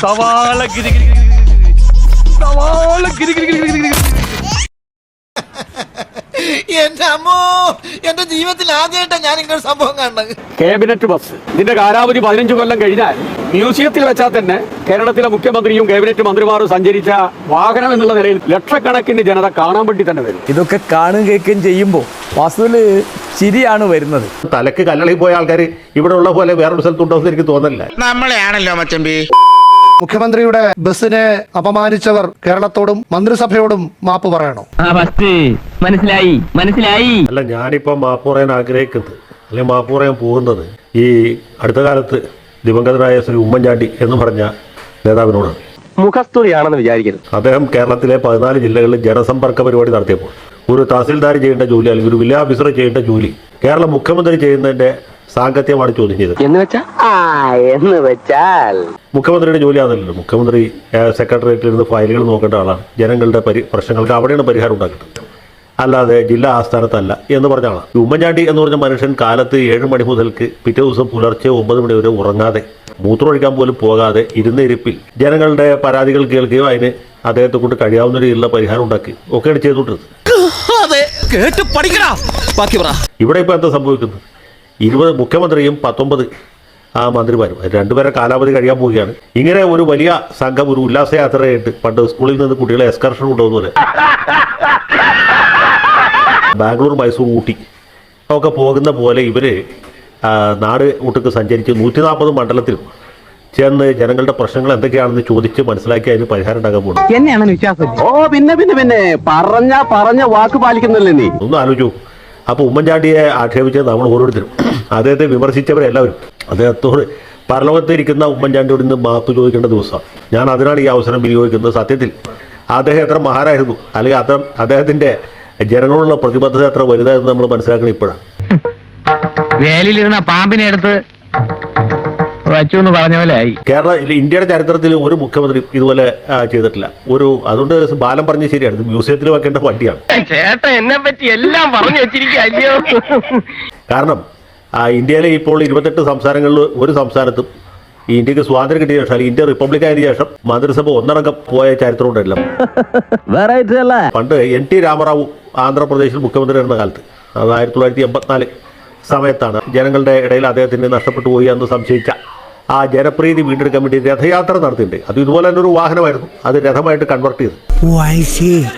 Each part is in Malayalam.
സവാള ഗിരി സവാള ഗിരി എന്റെ അമ്മോ, എന്റെ ജീവിതത്തിൽ ആദ്യമായിട്ടാണ് ഞാൻ ഇങ്ങനെ സംഭവം കാണുന്നത്. ക്യാബിനറ്റ് ബസ് ഇതിന്റെ കാലാവധി 15 കൊല്ലം കഴിഞ്ഞാൽ മ്യൂസിയത്തിൽ വെച്ചാൽ തന്നെ കേരളത്തിലെ മുഖ്യമന്ത്രിയും ക്യാബിനറ്റ് മന്ത്രിമാരും സഞ്ചരിച്ച വാഹനം എന്നുള്ള നിലയിൽ ലക്ഷക്കണക്കിന് ജനത കാണാൻ വേണ്ടി തന്നെ വരും. ഇതൊക്കെ കാണുകയും കേൾക്കുകയും ചെയ്യുമ്പോൾ വാസ്തുവിൽ ചിരിയാണ് വരുന്നത്. തലക്ക് കല്ലളയിൽ പോയ ആൾക്കാർ ഇവിടെ ഉള്ള പോലെ വേറൊരു സ്ഥലത്തുണ്ടോ എന്ന് എനിക്ക് തോന്നുന്നില്ല. നമ്മളെയാണല്ലോ മച്ചമ്പി. മുഖ്യമന്ത്രിയുടെ ബസ്സിനെ അപമാനിച്ചവർ കേരളത്തോടും മന്ത്രിസഭയോടും മാപ്പ് പറയണോ? മനസ്സിലായി. അല്ല, ഞാനിപ്പോ മാപ്പ് പറയാൻ ആഗ്രഹിക്കുന്നത് അല്ലെങ്കിൽ മാപ്പ് പറയാൻ പോകുന്നത് ഈ അടുത്ത കാലത്ത് ദിവംഗതനായ ശ്രീ ഉമ്മൻചാണ്ടി എന്ന് പറഞ്ഞ നേതാവിനോടാണ്. മുഖസ്തുതിയാണെന്ന് വിചാരിക്കരുത്. അദ്ദേഹം കേരളത്തിലെ 14 ജില്ലകളിൽ ജനസമ്പർക്ക പരിപാടി നടത്തിയപ്പോൾ ഒരു തഹസിൽദാർ ചെയ്യേണ്ട ജോലി അല്ലെങ്കിൽ ഒരു വില്ലേജ് ഓഫീസർ ചെയ്യേണ്ട ജോലി കേരള മുഖ്യമന്ത്രി ചെയ്യുന്നതിന്റെ സാങ്കത്യമാണ് ചോദ്യം ചെയ്തത്. എന്ന് വെച്ചാൽ മുഖ്യമന്ത്രിയുടെ ജോലി അതല്ലല്ലോ. മുഖ്യമന്ത്രി സെക്രട്ടേറിയറ്റിൽ ഇരുന്ന് ഫയലുകൾ നോക്കേണ്ട ആളാണ്. ജനങ്ങളുടെ പ്രശ്നങ്ങൾക്ക് അവിടെയാണ് പരിഹാരം ഉണ്ടാക്കുന്നത്, അല്ലാതെ ജില്ലാ ആസ്ഥാനത്തല്ല എന്ന് പറഞ്ഞ ആളാണ്. ഉമ്മൻചാണ്ടി എന്ന് പറഞ്ഞ മനുഷ്യൻ കാലത്ത് 7 മണി മുതൽക്ക് പിറ്റേ ദിവസം പുലർച്ചെ 9 മണി വരെ ഉറങ്ങാതെ മൂത്രമൊഴിക്കാൻ പോലും പോകാതെ ഇരുന്നിരിപ്പിൽ ജനങ്ങളുടെ പരാതികൾ കേൾക്കുകയോ അതിന് അദ്ദേഹത്തെ കൊണ്ട് കഴിയാവുന്ന രീതിയിലുള്ള പരിഹാരം ഉണ്ടാക്കി ഒക്കെയാണ് ചെയ്തുകൊണ്ടിരുന്നത്. ഇവിടെ ഇപ്പോൾ എന്താ സംഭവിക്കുന്നത്? 20 മുഖ്യമന്ത്രിയും 19 മന്ത്രിമാരും, 2 പേരെ കാലാവധി കഴിയാൻ പോവുകയാണ്. ഇങ്ങനെ ഒരു വലിയ സംഘം ഒരു ഉല്ലാസയാത്രയായിട്ട് പണ്ട് സ്കൂളിൽ നിന്ന് കുട്ടികളെ എക്സ്കർഷൻ കൊണ്ടുപോകുന്നത് ബാംഗ്ലൂർ, മൈസൂർ, ഊട്ടി ഒക്കെ പോകുന്ന പോലെ ഇവർ നാട് ഒട്ടുക്ക് സഞ്ചരിച്ച് 140 മണ്ഡലത്തിലും ചെന്ന് ജനങ്ങളുടെ പ്രശ്നങ്ങൾ എന്തൊക്കെയാണെന്ന് ചോദിച്ച് മനസ്സിലാക്കി അതിന് പരിഹാരം ഉണ്ടാക്കാൻ പോകുന്നു. എന്നെയാണ് വിശ്വാസം. പിന്നെ പറഞ്ഞ വാക്ക് പാലിക്കുന്നില്ലേ നീ? ഒന്ന് ആലോചിച്ചു. അപ്പോൾ ഉമ്മൻചാണ്ടിയെ ആക്ഷേപിച്ചത് നമ്മൾ ഓരോരുത്തരും, അദ്ദേഹത്തെ വിമർശിച്ചവരെല്ലാവരും അദ്ദേഹത്തോട് പരലോകത്തിരിക്കുന്ന ഉമ്മൻചാണ്ടിയോട് ഇന്ന് മാപ്പ് ചോദിക്കേണ്ട ദിവസമാണ്. ഞാൻ അതിനാണ് ഈ അവസരം വിനിയോഗിക്കുന്നത്. സത്യത്തിൽ അദ്ദേഹം എത്ര മഹാനായിരുന്നു, അല്ലെങ്കിൽ അദ്ദേഹത്തിൻ്റെ ജനങ്ങളോടുള്ള പ്രതിബദ്ധത എത്ര വലുതായിരുന്നു നമ്മൾ മനസ്സിലാക്കണം ഇപ്പോഴാണ്. വേലിലിരുന്ന പാമ്പിനെ എടുത്ത് വച്ചു എന്ന് പറഞ്ഞ പോലെ ആയി. ഇന്ത്യയുടെ ചരിത്രത്തിൽ ഒരു മുഖ്യമന്ത്രി ഇതുപോലെ ചെയ്തിട്ടില്ല. അതുകൊണ്ട് ബാലം പറഞ്ഞ് ശരിയാണ്, ഇത് മ്യൂസിയത്തിൽ വെക്കേണ്ട വണ്ടിയാണ്. ചേട്ടൻ എന്നെ പറ്റി എല്ലാം പറഞ്ഞു വെച്ചിരിക്കുകയോ. കാരണം ഇന്ത്യയിലെ ഇപ്പോൾ 28 സംസ്ഥാനങ്ങളിൽ ഒരു സംസ്ഥാനത്തും ഈ ഇന്ത്യക്ക് സ്വാതന്ത്ര്യം കിട്ടിയ ശേഷം, അല്ലെങ്കിൽ ഇന്ത്യ റിപ്പബ്ലിക് ആയതിനു ശേഷം മന്ത്രിസഭ ഒന്നടങ്കം പോയ ചരിത്രം ഉണ്ടല്ലോ. പണ്ട് NT രാമറാവു ആന്ധ്രാപ്രദേശിൽ മുഖ്യമന്ത്രി ആയിരുന്ന കാലത്ത്, അത് 1984 സമയത്താണ് ജനങ്ങളുടെ ഇടയിൽ അദ്ദേഹത്തിന് നഷ്ടപ്പെട്ടു പോയി എന്ന് സംശയിച്ച ആ ജനപ്രീതി വീണ്ടെടുക്കാൻ വേണ്ടി രഥയാത്ര നടത്തിയിട്ടുണ്ട്. അത് ഇതുപോലെ തന്നെ ഒരു വാഹനമായിരുന്നു, അത് രഥമായിട്ട് കൺവെർട്ട് ചെയ്തു.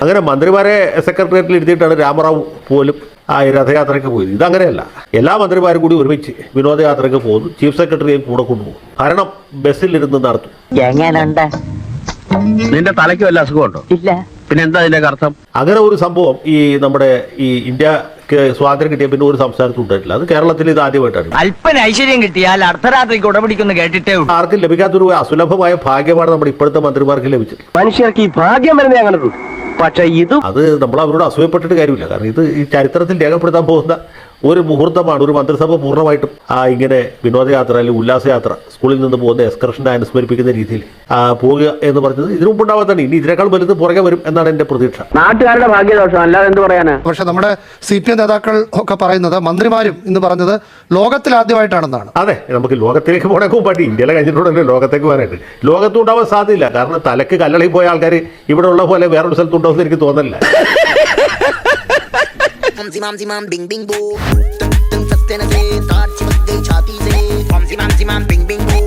അങ്ങനെ മന്ത്രിമാരെ സെക്രട്ടേറിയറ്റിൽ ഇരുത്തിയിട്ടാണ് രാമറാവു പോലും ആ രഥയാത്രയ്ക്ക് പോയത്. ഇതങ്ങനെയല്ല, എല്ലാ മന്ത്രിമാരും കൂടി ഒരുമിച്ച് വിനോദയാത്രയ്ക്ക് പോകുന്നു, ചീഫ് സെക്രട്ടറിയെയും കൂടെ കൊണ്ടുപോകും, ഭരണം ബസ്സിലിരുന്ന് നടത്തും. നിന്റെ തലയ്ക്ക് വല്ല അസുഖമുണ്ടോ? ഇല്ല. പിന്നെ എന്താ അതിന്റെ അർത്ഥം? അങ്ങനെ ഒരു സംഭവം നമ്മുടെ ഇന്ത്യക്ക് സ്വാതന്ത്ര്യം കിട്ടിയ പിന്നെ ഒരു സംസ്ഥാനത്തും ഉണ്ടായിട്ടില്ല. അത് കേരളത്തിൽ ഇത് ആദ്യമായിട്ടാണ്. അല്പന ഐശ്വര്യം കിട്ടിയാൽ അർദ്ധരാത്രിക്ക് ഉടപിടിക്കുന്നു കേട്ടിട്ടേ. ആർക്കും ലഭിക്കാത്തൊരു അസുലഭമായ ഭാഗ്യമാണ് നമ്മുടെ ഇപ്പോഴത്തെ മന്ത്രിമാർക്ക് ലഭിച്ചത്. മനുഷ്യർക്ക് ഈ ഭാഗ്യം വരുന്നേ അങ്ങനെ. പക്ഷേ അത് നമ്മൾ അവരോട് അസൂയപ്പെട്ടിട്ട് കാര്യമില്ല. കാരണം ഇത് ഈ ചരിത്രത്തിൽ രേഖപ്പെടുത്താൻ പോകുന്ന ഒരു മുഹൂർത്തമാണ്. ഒരു മന്ത്രിസഭ പൂർണ്ണമായിട്ടും ഇങ്ങനെ വിനോദയാത്ര അല്ലെങ്കിൽ ഉല്ലാസയാത്ര, സ്കൂളിൽ നിന്ന് പോകുന്ന എക്സ്കർഷനെ അനുസ്മരിപ്പിക്കുന്ന രീതിയിൽ പോവുക എന്ന് പറഞ്ഞത് ഇതിനു മുമ്പുണ്ടാവാൻ തന്നെ ഇനി ഇതിനേക്കാൾ വലുത് പുറകെ വരും എന്നാണ് എന്റെ പ്രതീക്ഷ. നാട്ടുകാരുടെ ഭാഗ്യദോഷം, അല്ലാതെ എന്ത് പറയാനാ? പക്ഷെ നമ്മുടെ CPM നേതാക്കൾ ഒക്കെ പറയുന്നത്, മന്ത്രിമാരും ഇന്ന് പറഞ്ഞത് ലോകത്തിൽ ആദ്യമായിട്ടാണെന്നാണ്. അതെ, നമുക്ക് ലോകത്തിലേക്ക് പോകണേക്കും പറ്റി ഇന്ത്യയിലെ കഴിഞ്ഞിട്ടുണ്ടല്ലോ ലോകത്തേക്ക് പോകാനായിട്ട്. ലോകത്തും ഉണ്ടാവാൻ സാധ്യതയില്ല. കാരണം തലക്ക് കല്ലളയിൽ പോയ ആൾക്കാർ ഇവിടെ ഉള്ള പോലെ വേറൊരു സ്ഥലത്തുണ്ടോ എന്ന് എനിക്ക് തോന്നുന്നില്ല. Bing bing boo, tum tum sastene se, taar chimuk gayi chhati se. Bing bing boo.